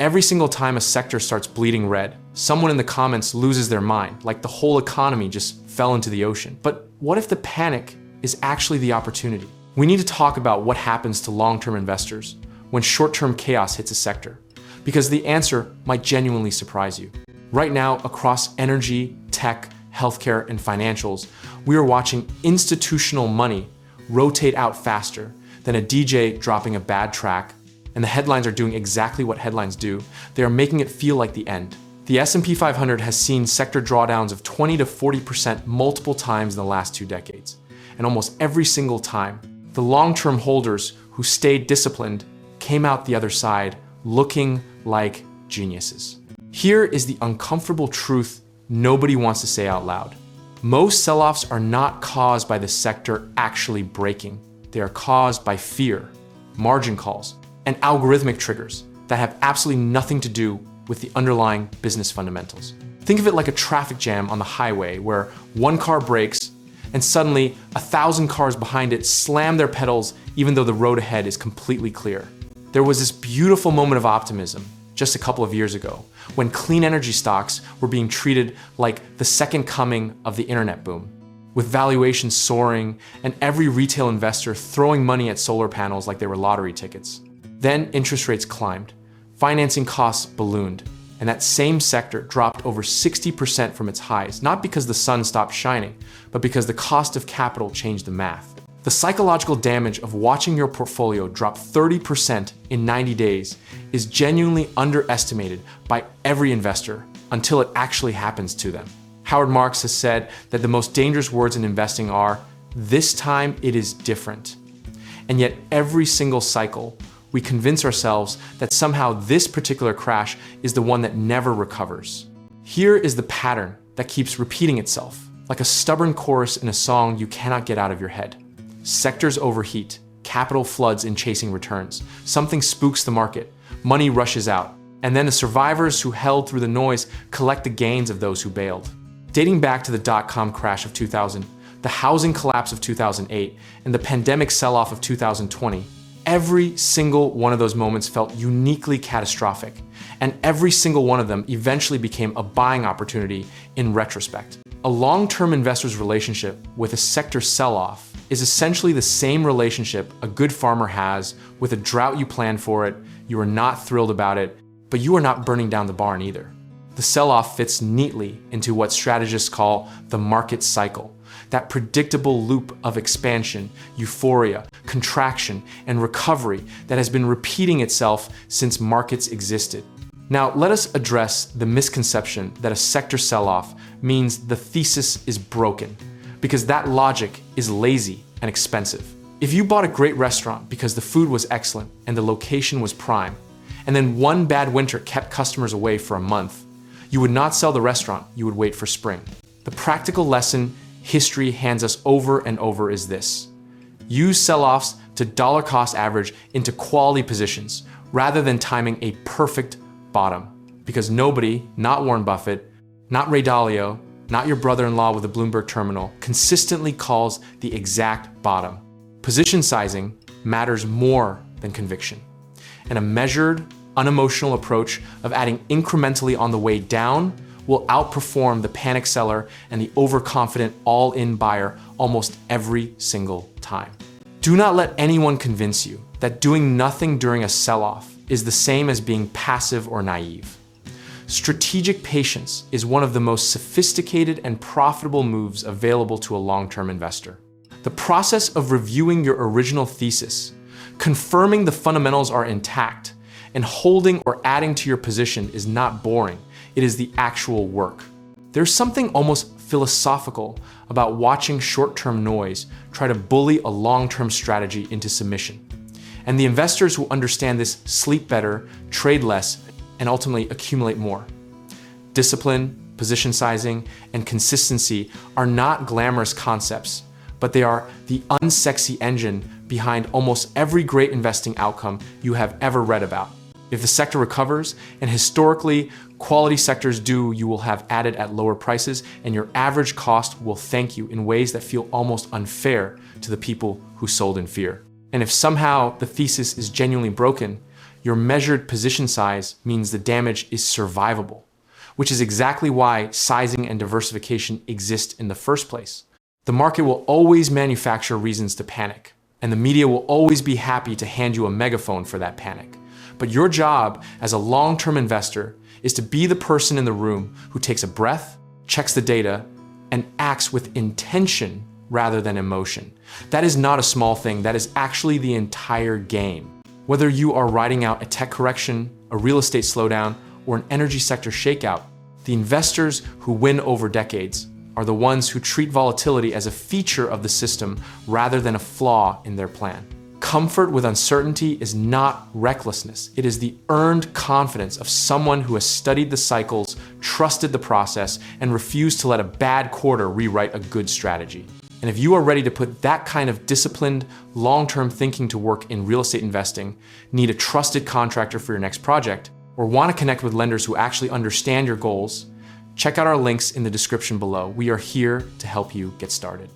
Every single time a sector starts bleeding red, someone in the comments loses their mind, like the whole economy just fell into the ocean. But what if the panic is actually the opportunity? We need to talk about what happens to long-term investors when short-term chaos hits a sector, because the answer might genuinely surprise you. Right now, across energy, tech, healthcare, and financials, we are watching institutional money rotate out faster than a DJ dropping a bad track, and the headlines are doing exactly what headlines do. They are making it feel like the end. The S&P 500 has seen sector drawdowns of 20 to 40% multiple times in the last 2 decades. And almost every single time, the long-term holders who stayed disciplined came out the other side looking like geniuses. Here is the uncomfortable truth nobody wants to say out loud. Most sell-offs are not caused by the sector actually breaking. They are caused by fear, margin calls, and algorithmic triggers that have absolutely nothing to do with the underlying business fundamentals. Think of it like a traffic jam on the highway where one car brakes and suddenly 1,000 cars behind it slam their pedals even though the road ahead is completely clear. There was this beautiful moment of optimism just a couple of years ago when clean energy stocks were being treated like the second coming of the internet boom, with valuations soaring and every retail investor throwing money at solar panels like they were lottery tickets. Then interest rates climbed, financing costs ballooned, and that same sector dropped over 60% from its highs, not because the sun stopped shining, but because the cost of capital changed the math. The psychological damage of watching your portfolio drop 30% in 90 days is genuinely underestimated by every investor until it actually happens to them. Howard Marks has said that the most dangerous words in investing are, "This time it is different." And yet every single cycle, we convince ourselves that somehow this particular crash is the one that never recovers. Here is the pattern that keeps repeating itself, like a stubborn chorus in a song you cannot get out of your head. Sectors overheat, capital floods in chasing returns, something spooks the market, money rushes out, and then the survivors who held through the noise collect the gains of those who bailed. Dating back to the dot-com crash of 2000, the housing collapse of 2008, and the pandemic sell-off of 2020, every single one of those moments felt uniquely catastrophic, and every single one of them eventually became a buying opportunity in retrospect. A long-term investor's relationship with a sector sell-off is essentially the same relationship a good farmer has with a drought. You plan for it, you are not thrilled about it, but you are not burning down the barn either. The sell-off fits neatly into what strategists call the market cycle, that predictable loop of expansion, euphoria, contraction, and recovery that has been repeating itself since markets existed. Now, let us address the misconception that a sector sell-off means the thesis is broken, because that logic is lazy and expensive. If you bought a great restaurant because the food was excellent and the location was prime, and then one bad winter kept customers away for a month, you would not sell the restaurant, you would wait for spring. The practical lesson history hands us over and over is this: use sell-offs to dollar cost average into quality positions rather than timing a perfect bottom. Because nobody, not Warren Buffett, not Ray Dalio, not your brother-in-law with a Bloomberg terminal, consistently calls the exact bottom. Position sizing matters more than conviction. And a measured, unemotional approach of adding incrementally on the way down will outperform the panic seller and the overconfident all-in buyer almost every single time. Do not let anyone convince you that doing nothing during a sell-off is the same as being passive or naive. Strategic patience is one of the most sophisticated and profitable moves available to a long-term investor. The process of reviewing your original thesis, confirming the fundamentals are intact, and holding or adding to your position is not boring. It is the actual work. There's something almost philosophical about watching short-term noise try to bully a long-term strategy into submission. And the investors who understand this sleep better, trade less, and ultimately accumulate more. Discipline, position sizing, and consistency are not glamorous concepts, but they are the unsexy engine behind almost every great investing outcome you have ever read about. If the sector recovers, and historically quality sectors do, you will have added at lower prices, and your average cost will thank you in ways that feel almost unfair to the people who sold in fear. And if somehow the thesis is genuinely broken, your measured position size means the damage is survivable, which is exactly why sizing and diversification exist in the first place. The market will always manufacture reasons to panic, and the media will always be happy to hand you a megaphone for that panic. But your job as a long-term investor is to be the person in the room who takes a breath, checks the data, and acts with intention rather than emotion. That is not a small thing, that is actually the entire game. Whether you are riding out a tech correction, a real estate slowdown, or an energy sector shakeout, the investors who win over decades are the ones who treat volatility as a feature of the system rather than a flaw in their plan. Comfort with uncertainty is not recklessness. It is the earned confidence of someone who has studied the cycles, trusted the process, and refused to let a bad quarter rewrite a good strategy. And if you are ready to put that kind of disciplined, long-term thinking to work in real estate investing, need a trusted contractor for your next project, or want to connect with lenders who actually understand your goals, check out our links in the description below. We are here to help you get started.